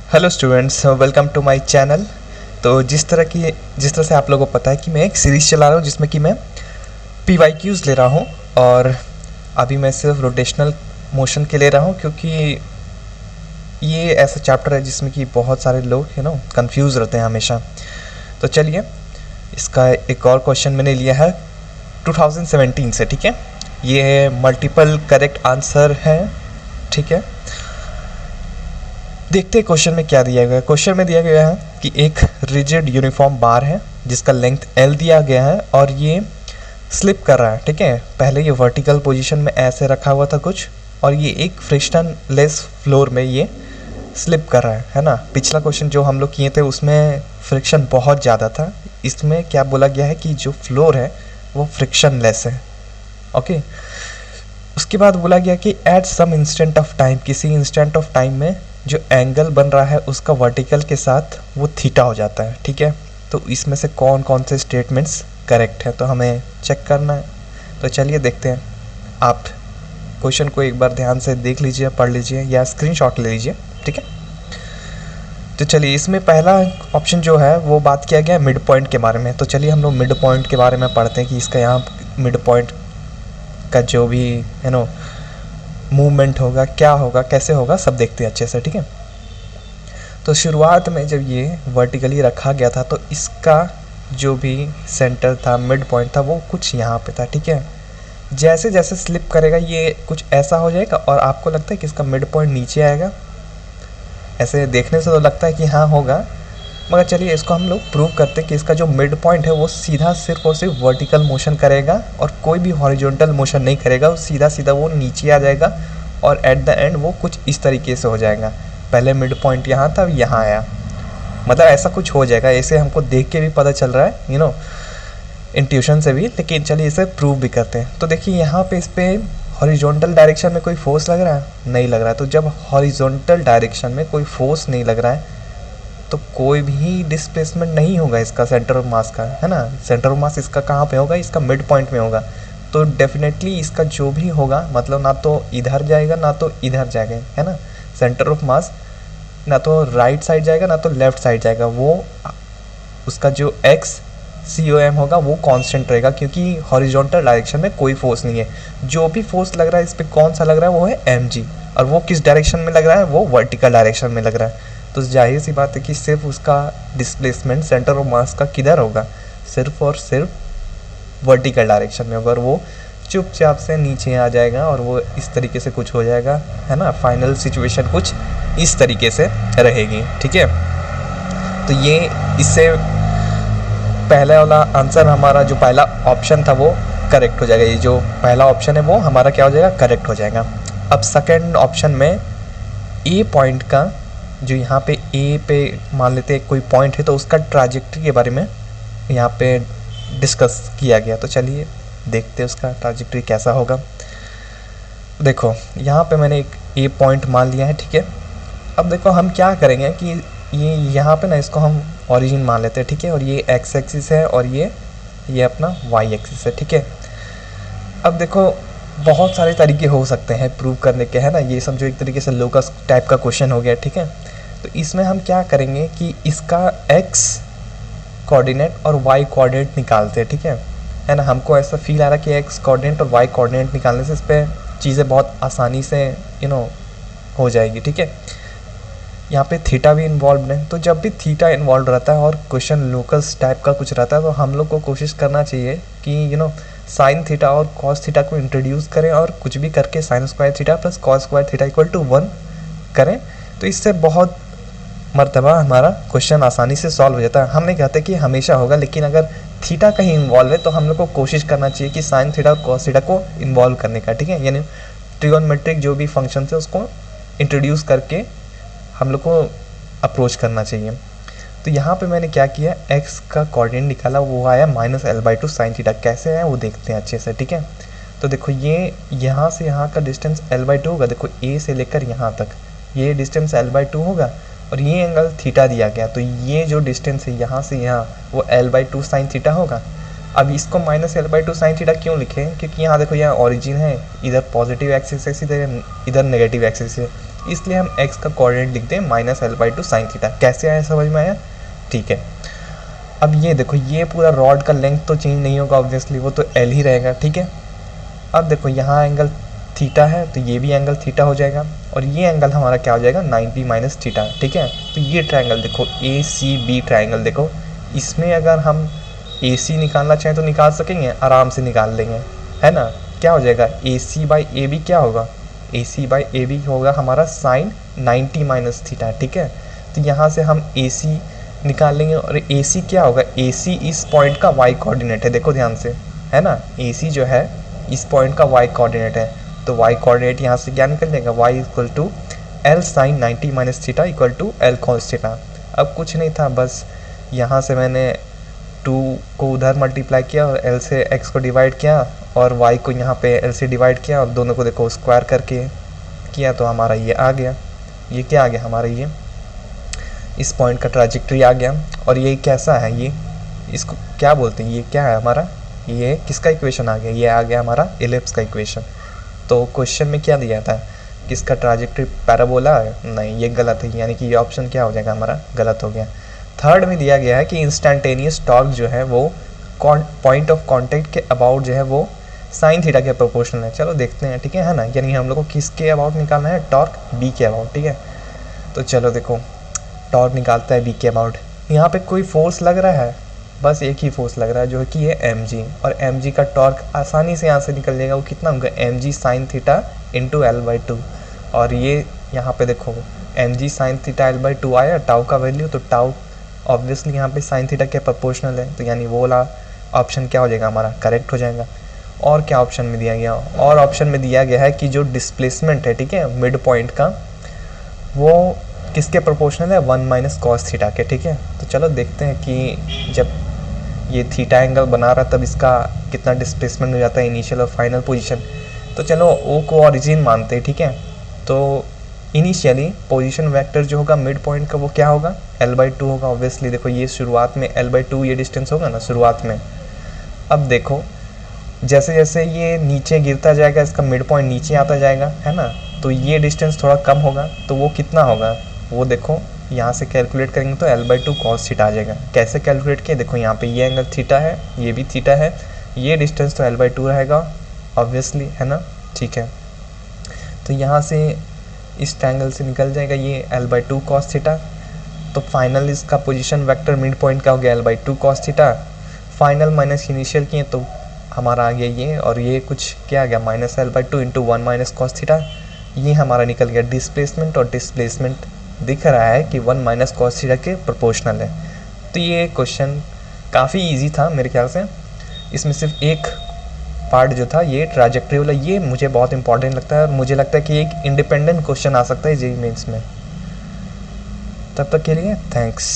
Hello students, welcome to my channel. तो जिस तरह से आप लोगों को पता है कि मैं एक सीरीज़ चला रहा हूँ जिसमें कि मैं PYQs ले रहा हूँ। और अभी मैं सिर्फ रोटेशनल मोशन के ले रहा हूँ क्योंकि ये ऐसा चैप्टर है जिसमें कि बहुत सारे लोग कंफ्यूज रहते हैं हमेशा। तो चलिए, इसका एक और क्वेश्चन मैंने लिया है 2017 से। ठीक है, ये मल्टीपल करेक्ट आंसर है। ठीक है, देखते हैं क्वेश्चन में क्या दिया गया है। क्वेश्चन में दिया गया है कि एक रिजिड यूनिफॉर्म बार है जिसका लेंथ L दिया गया है और ये स्लिप कर रहा है। ठीक है, पहले ये वर्टिकल पोजीशन में ऐसे रखा हुआ था कुछ, और ये एक फ्रिक्शन लेस फ्लोर में ये स्लिप कर रहा है ना। पिछला क्वेश्चन जो हम लोग किए थे उसमें फ्रिक्शन बहुत ज़्यादा था, इसमें क्या बोला गया है कि जो फ्लोर है वो फ्रिक्शन लेस है। ओके, उसके बाद बोला गया कि at some instant of time, किसी इंस्टेंट ऑफ टाइम में जो एंगल बन रहा है उसका वर्टिकल के साथ वो थीटा हो जाता है। ठीक है, तो इसमें से कौन कौन से स्टेटमेंट्स करेक्ट है तो हमें चेक करना है। तो चलिए देखते हैं। आप क्वेश्चन को एक बार ध्यान से देख लीजिए, पढ़ लीजिए या स्क्रीनशॉट ले लीजिए। ठीक है, तो चलिए, इसमें पहला ऑप्शन जो है वो बात किया गया मिड पॉइंट के बारे में। तो चलिए हम लोग मिड पॉइंट के बारे में पढ़ते हैं कि इसका यहाँ मिड पॉइंट का जो भी मूवमेंट होगा, क्या होगा, कैसे होगा, सब देखते हैं अच्छे से। ठीक है, तो शुरुआत में जब ये वर्टिकली रखा गया था तो इसका जो भी सेंटर था, मिड पॉइंट था, वो कुछ यहाँ पे था। ठीक है, जैसे जैसे स्लिप करेगा ये कुछ ऐसा हो जाएगा और आपको लगता है कि इसका मिड पॉइंट नीचे आएगा। ऐसे देखने से तो लगता है कि हाँ होगा, मगर चलिए इसको हम लोग प्रूव करते हैं कि इसका जो मिड पॉइंट है वो सीधा सिर्फ और सिर्फ वर्टिकल मोशन करेगा और कोई भी हॉरिजॉन्टल मोशन नहीं करेगा। वो सीधा सीधा वो नीचे आ जाएगा और एट द एंड वो कुछ इस तरीके से हो जाएगा। पहले मिड पॉइंट यहाँ था, यहाँ आया, मतलब ऐसा कुछ हो जाएगा। ऐसे हमको देख के भी पता चल रहा है, इंट्यूशन से भी, लेकिन चलिए इसे प्रूव भी करते हैं। तो देखिए यहाँ पे इस पर हॉरिजॉन्टल डायरेक्शन में कोई फोर्स लग रहा है? नहीं लग रहा है। तो जब हॉरिजॉन्टल डायरेक्शन में कोई फोर्स नहीं लग रहा है तो कोई भी डिस्प्लेसमेंट नहीं होगा इसका सेंटर ऑफ मास का, है ना। सेंटर ऑफ मास इसका कहाँ पे होगा? इसका मिड पॉइंट में होगा। तो डेफिनेटली इसका जो भी होगा, मतलब ना तो इधर जाएगा ना तो इधर जाएगा, है ना। सेंटर ऑफ मास ना तो राइट साइड जाएगा ना तो लेफ्ट साइड जाएगा। वो उसका जो एक्स COM होगा वो कांस्टेंट रहेगा क्योंकि हॉरिजॉन्टल डायरेक्शन में कोई फोर्स नहीं है। जो भी फोर्स लग रहा है इस पर कौन सा लग रहा है? वो है mg, और वो किस डायरेक्शन में लग रहा है? वो वर्टिकल डायरेक्शन में लग रहा है। तो जाहिर सी बात है कि सिर्फ उसका डिस्प्लेसमेंट सेंटर ऑफ मास का किधर होगा? सिर्फ और सिर्फ वर्टिकल डायरेक्शन में होगा, और वो चुपचाप से नीचे आ जाएगा और वो इस तरीके से कुछ हो जाएगा, है ना। फाइनल सिचुएशन कुछ इस तरीके से रहेगी। ठीक है, तो ये इससे पहले वाला आंसर हमारा जो पहला ऑप्शन था वो करेक्ट हो जाएगा। ये जो पहला ऑप्शन है वो हमारा क्या हो जाएगा? करेक्ट हो जाएगा। अब सेकंड ऑप्शन में ए पॉइंट का, जो यहाँ पे ए पे मान लेते हैं कोई पॉइंट है, तो उसका ट्राजेक्टरी के बारे में यहाँ पे डिस्कस किया गया। तो चलिए देखते हैं उसका ट्राजेक्टरी कैसा होगा। देखो यहाँ पे मैंने एक ए पॉइंट मान लिया है। ठीक है, अब देखो हम क्या करेंगे कि ये यहाँ पे ना इसको हम ओरिजिन मान लेते हैं। ठीक है, और ये एक्स एक्सिस है और ये अपना वाई एक्सिस है। ठीक है, अब देखो बहुत सारे तरीके हो सकते हैं प्रूव करने के, है ना। ये समझो एक तरीके से लोकस टाइप का क्वेश्चन हो गया। ठीक है, तो इसमें हम क्या करेंगे कि इसका एक्स कोऑर्डिनेट और वाई कोऑर्डिनेट निकालते हैं। ठीक है ना। हमको ऐसा फील आ रहा है कि एक्स कोऑर्डिनेट और वाई कोऑर्डिनेट निकालने से इस पर चीज़ें बहुत आसानी से हो जाएगी। ठीक है, यहाँ पे थीटा भी इन्वॉल्व है। तो जब भी थीटा इन्वॉल्व रहता है और क्वेश्चन लोकस टाइप का कुछ रहता है तो हम लोग को कोशिश करना चाहिए कि साइन थीटा और कॉस थीटा को इंट्रोड्यूस करें और कुछ भी करके sine square theta plus cos square theta equal to 1 करें। तो इससे बहुत मर्तबा हमारा क्वेश्चन आसानी से सॉल्व हो जाता है। हम नहीं कहते कि हमेशा होगा, लेकिन अगर थीटा कहीं इन्वॉल्व है तो हम लोग को कोशिश करना चाहिए कि साइन थीटा और कॉस थीटा को इन्वॉल्व करने का। ठीक है, यानी ट्रिगोनोमेट्रिक जो भी फंक्शन है उसको इंट्रोड्यूस करके हम लोग को अप्रोच करना चाहिए। तो यहाँ पे मैंने क्या किया, x का कोऑर्डिनेट निकाला, वो आया -L/2 साइन थीटा। कैसे आया वो देखते हैं अच्छे से। ठीक है, तो देखो ये यहाँ से यहाँ का डिस्टेंस L/2 होगा। देखो A से लेकर यहाँ तक ये डिस्टेंस L/2 होगा और ये एंगल थीटा दिया गया। तो ये जो डिस्टेंस है यहाँ से यहाँ वो L/2 साइन थीटा होगा। अब इसको -L/2 साइन थीटा क्यों लिखे? क्योंकि यहाँ देखो यहाँ ओरिजिन है, इधर पॉजिटिव एक्सिस है, इधर नेगेटिव एक्सिस है। इसलिए हम x का कोऑर्डिनेट लिखते हैं -l/2 sin थीटा। कैसे आया, समझ में आया? ठीक है। अब ये देखो, ये पूरा रॉड का लेंथ तो चेंज नहीं होगा ऑब्वियसली, वो तो l ही रहेगा, ठीक है। अब देखो यहाँ एंगल थीटा है तो ये भी एंगल थीटा हो जाएगा, और ये एंगल हमारा क्या हो जाएगा 90 माइनस थीटा, ठीक है। तो ये ट्रायंगल देखो ACB ट्रायंगल, देखो इसमें अगर हम AC निकालना चाहें तो निकाल सकेंगे, आराम से निकाल लेंगे, है ना। क्या हो जाएगा AC/AB, क्या होगा AC/AB होगा हमारा साइन 90 माइनस थीटा, ठीक है। तो यहाँ से हम AC निकाल लेंगे, और AC क्या होगा, AC इस पॉइंट का y कोऑर्डिनेट है, देखो ध्यान से, है ना। AC जो है इस पॉइंट का y कोऑर्डिनेट है, तो y कोऑर्डिनेट यहाँ से क्या निकल जाएगा, y equal to L sine 90 minus theta equal to L cos theta. अब कुछ नहीं था, बस यहाँ से मैंने 2 को उधर मल्टीप्लाई किया और L से x को डिवाइड किया, और y को यहाँ पे L से डिवाइड किया, और दोनों को देखो स्क्वायर करके किया, तो हमारा ये आ गया। ये क्या आ गया हमारा, ये इस पॉइंट का ट्राजेक्टरी आ गया। और ये कैसा है, ये इसको क्या बोलते हैं, ये क्या है हमारा, ये किसका इक्वेशन आ गया, ये आ गया हमारा इलिप्स का इक्वेशन। तो क्वेश्चन में क्या दिया था, किसका ट्राजेक्टरी पैराबोला है, नहीं ये गलत है, यानी कि ये ऑप्शन क्या हो जाएगा हमारा, गलत हो गया। थर्ड में दिया गया है कि इंस्टेंटेनियस टॉर्क जो है वो पॉइंट ऑफ कांटेक्ट के अबाउट जो है वो साइन थीटा के प्रोपोर्शनल है। चलो देखते हैं, ठीक है ना। यानी हम लोग को किसके अबाउट निकालना है, टॉर्क बी के अबाउट, ठीक है। तो चलो देखो, टॉर्क निकालता है बी के अबाउट। यहाँ पे कोई फोर्स लग रहा है, बस एक ही फोर्स लग रहा है जो कि है mg, और mg का टॉर्क आसानी से यहाँ से निकल जाएगा, वो कितना होगा mg sine theta into l/2। और ये यहाँ पे देखो mg साइन थीटा l/2 आया, टाउ का वैल्यू, तो टाउ ऑब्वियसली यहाँ पे साइन थीटा के प्रोपोर्शनल है, तो यानी वो वाला ऑप्शन क्या हो जाएगा हमारा, करेक्ट हो जाएगा। और क्या ऑप्शन में दिया गया, और ऑप्शन में दिया गया है कि जो डिस्प्लेसमेंट है, ठीक है, मिड पॉइंट का, वो किसके प्रोपोर्शनल है, 1 माइनस कॉस थीटा के, ठीक है। तो चलो देखते हैं कि जब ये थीटा एंगल बना रहा तब इसका कितना डिस्प्लेसमेंट हो जाता है इनिशियल और फाइनल पोजीशन। तो चलो ओ को ओरिजिन मानते हैं, ठीक है। तो इनिशियली पोजीशन वेक्टर जो होगा मिड पॉइंट का वो क्या होगा, l/2 होगा ऑब्वियसली। देखो ये शुरुआत में l/2 ये डिस्टेंस होगा ना शुरुआत में। अब देखो जैसे जैसे ये नीचे गिरता जाएगा, इसका मिड पॉइंट नीचे आता जाएगा, है ना, तो ये डिस्टेंस थोड़ा कम होगा, तो वो कितना होगा, वो देखो यहाँ से कैलकुलेट करेंगे तो l/2 कॉस थीटा आ जाएगा। कैसे कैलकुलेट किया, देखो यहाँ पे ये एंगल थीटा है, ये भी थीटा है, ये डिस्टेंस तो l/2 रहेगा ऑब्वियसली, है ना, ठीक है। तो यहाँ से इस ट्रायंगल से निकल जाएगा ये l/2 कॉस थीटा। तो फाइनल इसका पोजीशन वेक्टर मिड पॉइंट का हो गया l/2 cos theta. Final minus initial किए तो हमारा आ गया ये, और ये कुछ क्या आ गया -l/2 into 1 minus cos theta. ये हमारा निकल गया डिस्प्लेसमेंट, और डिस्प्लेसमेंट दिख रहा है कि 1 माइनस कॉस थीटा के प्रोपोर्शनल है। तो ये क्वेश्चन काफ़ी इजी था मेरे ख्याल से। इसमें सिर्फ एक पार्ट जो था ये ट्राजेक्टरी वाला, ये मुझे बहुत इंपॉर्टेंट लगता है, और मुझे लगता है कि एक इंडिपेंडेंट क्वेश्चन आ सकता है जेईई मेंस में। तब तक के लिए थैंक्स।